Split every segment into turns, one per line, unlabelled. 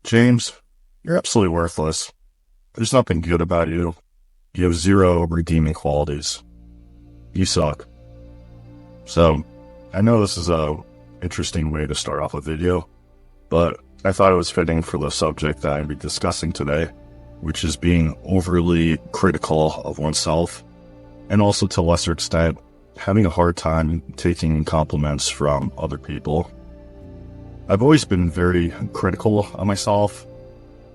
James, you're absolutely worthless. There's nothing good about you. You have zero redeeming qualities. You suck. So, I know this is a interesting way to start off a video, but I thought it was fitting for the subject that I'd be discussing today, which is being overly critical of oneself, and also to a lesser extent, having a hard time taking compliments from other people. I've always been very critical of myself,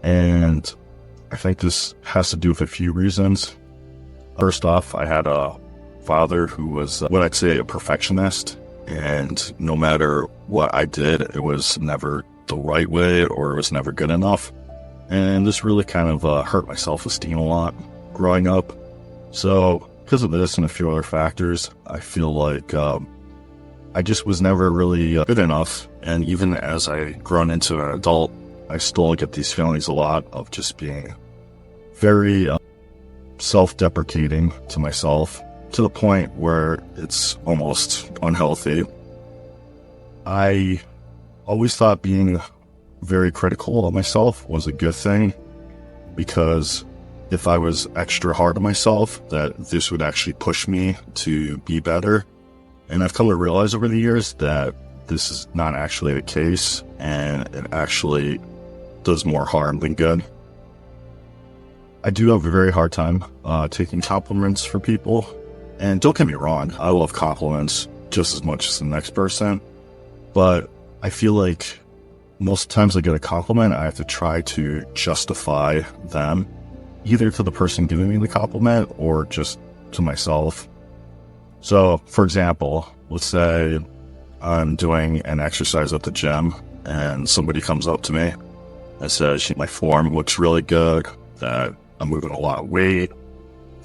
and I think this has to do with a few reasons. First off, I had a father who was what I'd say a perfectionist, and no matter what I did, it was never the right way or it was never good enough. And this really kind of hurt my self-esteem a lot growing up. So because of this and a few other factors, I feel like I just was never really good enough. And even as I grown into an adult, I still get these feelings a lot of just being very self-deprecating to myself, to the point where it's almost unhealthy. I always thought being very critical of myself was a good thing, because if I was extra hard on myself, that this would actually push me to be better. And I've come to realize over the years that this is not actually the case, and it actually does more harm than good. I do have a very hard time taking compliments from people. And don't get me wrong, I love compliments just as much as the next person. But I feel like most times I get a compliment, I have to try to justify them, either to the person giving me the compliment or just to myself. So, for example, let's say I'm doing an exercise at the gym and somebody comes up to me and says, my form looks really good, that I'm moving a lot of weight,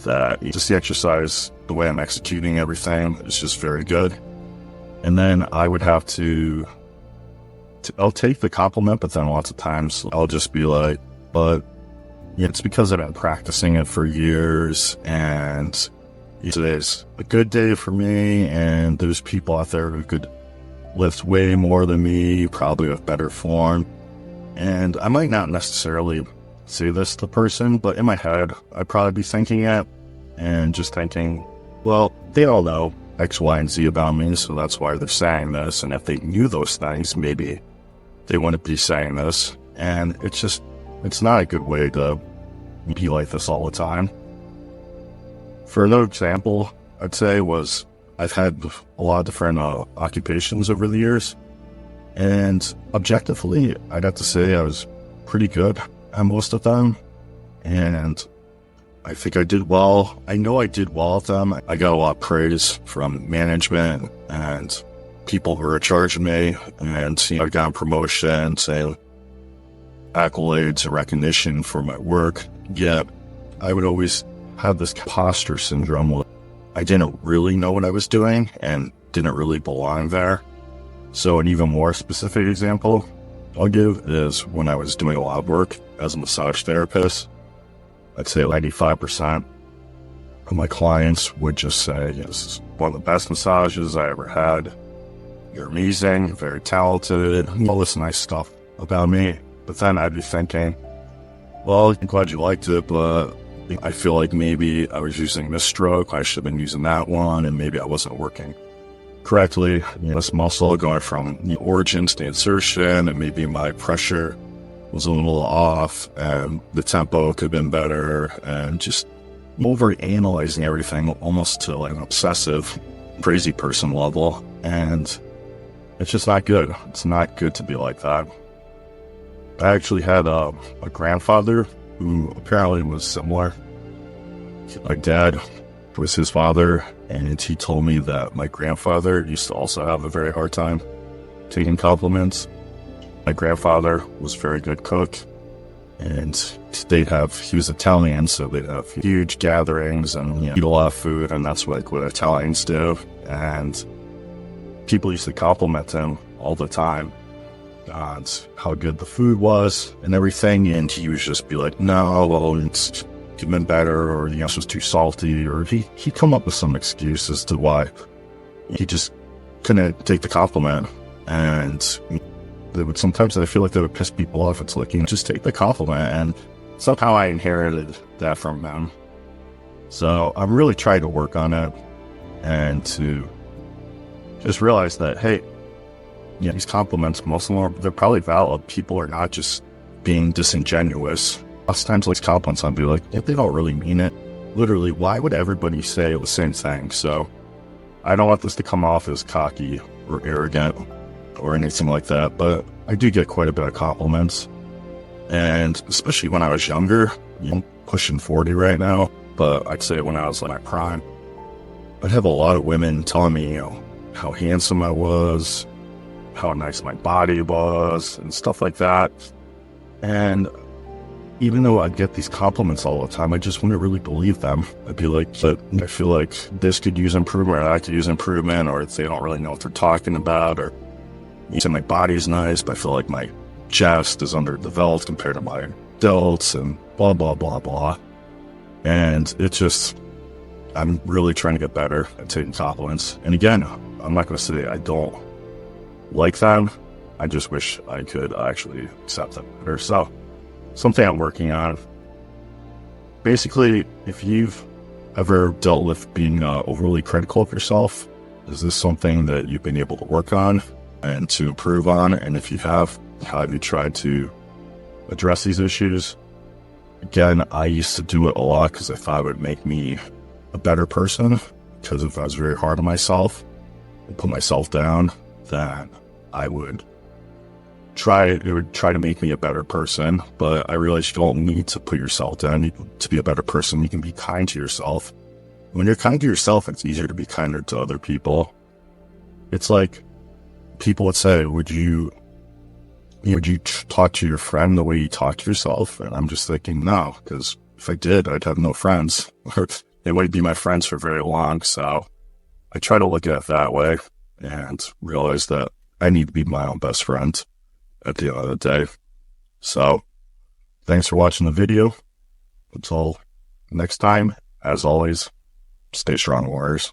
that just the exercise, the way I'm executing everything is just very good. And then I would have to I'll take the compliment, but then lots of times I'll just be like, but it's because I've been practicing it for years, and today's a good day for me, and there's people out there who could lift way more than me, probably with better form. And I might not necessarily say this to the person, but in my head, I'd probably be thinking it and just thinking, well, they all know X, Y, and Z about me, so that's why they're saying this. And if they knew those things, maybe they wouldn't be saying this. And it's not a good way to be like this all the time. For another example, I'd say was I've had a lot of different occupations over the years, and objectively, I'd have to say I was pretty good at most of them, and I think I did well. I know I did well at them. I got a lot of praise from management and people who were in charge of me, and I've gotten promotions and accolades and recognition for my work. Yet I would always have this imposter syndrome where I didn't really know what I was doing and didn't really belong there. So an even more specific example I'll give is when I was doing a lot of work as a massage therapist. I'd say 95% of my clients would just say, this is one of the best massages I ever had. You're amazing, very talented, all this nice stuff about me. But then I'd be thinking, well, I'm glad you liked it, but I feel like maybe I was using this stroke, I should have been using that one, and maybe I wasn't working correctly. This muscle going from the origin to the insertion, and maybe my pressure was a little off, and the tempo could have been better, and just over-analyzing everything almost to like an obsessive, crazy person level. And it's just not good. It's not good to be like that. I actually had a grandfather who apparently was similar. My dad was his father, and he told me that my grandfather used to also have a very hard time taking compliments. My grandfather was a very good cook, and he was Italian, so they'd have huge gatherings and eat a lot of food, and that's what Italians do. And people used to compliment him all the time on how good the food was and everything, and he would just be like, no, well, it's could have been better, or the answer was too salty, or he'd come up with some excuse as to why he just couldn't take the compliment. And sometimes I feel like they would piss people off. It's like, just take the compliment. And somehow I inherited that from them. So I'm really trying to work on it and to just realize that, hey, these compliments, most of them, they're probably valid. People are not just being disingenuous. Lots of times, like, compliments, I'll be like, if they don't really mean it, literally, why would everybody say the same thing? So I don't want this to come off as cocky or arrogant or anything like that, but I do get quite a bit of compliments. And especially when I was younger, I'm pushing 40 right now, but I'd say when I was in my prime, I'd have a lot of women telling me, how handsome I was, how nice my body was, and stuff like that. And even though I'd get these compliments all the time, I just wouldn't really believe them. I'd be like, but I feel like this could use improvement, or that could use improvement, or they don't really know what they're talking about, or you say my body's nice, but I feel like my chest is underdeveloped compared to my delts, and blah, blah, blah, blah. And it's just, I'm really trying to get better at taking compliments. And again, I'm not going to say I don't like them. I just wish I could actually accept them better. So, something I'm working on. Basically, if you've ever dealt with being overly critical of yourself, is this something that you've been able to work on and to improve on? And if you have, how have you tried to address these issues? Again, I used to do it a lot because I thought it would make me a better person, because if I was very hard on myself and put myself down, then it would try to make me a better person. But I realized you don't need to put yourself down to be a better person. You can be kind to yourself. When you're kind to yourself, it's easier to be kinder to other people. It's like people would say, would you talk to your friend the way you talk to yourself? And I'm just thinking, no, because if I did, I'd have no friends, or they wouldn't be my friends for very long. So I try to look at it that way and realize that I need to be my own best friend at the end of the day. So thanks for watching the video. Until next time, as always, stay strong, warriors.